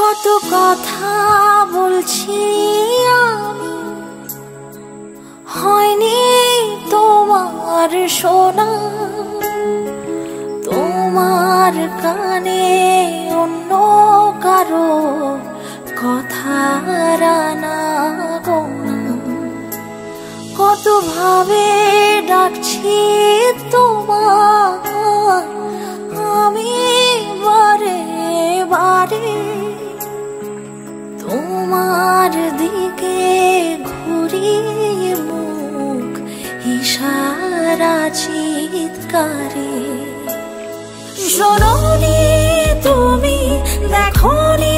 কত কথা বলছি আমি, হয়নি তোমার শোনা। তোমার কানে অন্য কারো কথা রানা গোনা। কত ভাবে ডাকছি তোমার আমি বারে বারে, তোমার দিকে ঘুরিয়ে মুখ ইশারা চিৎকারে। শোনোনি তুমি, দেখোনি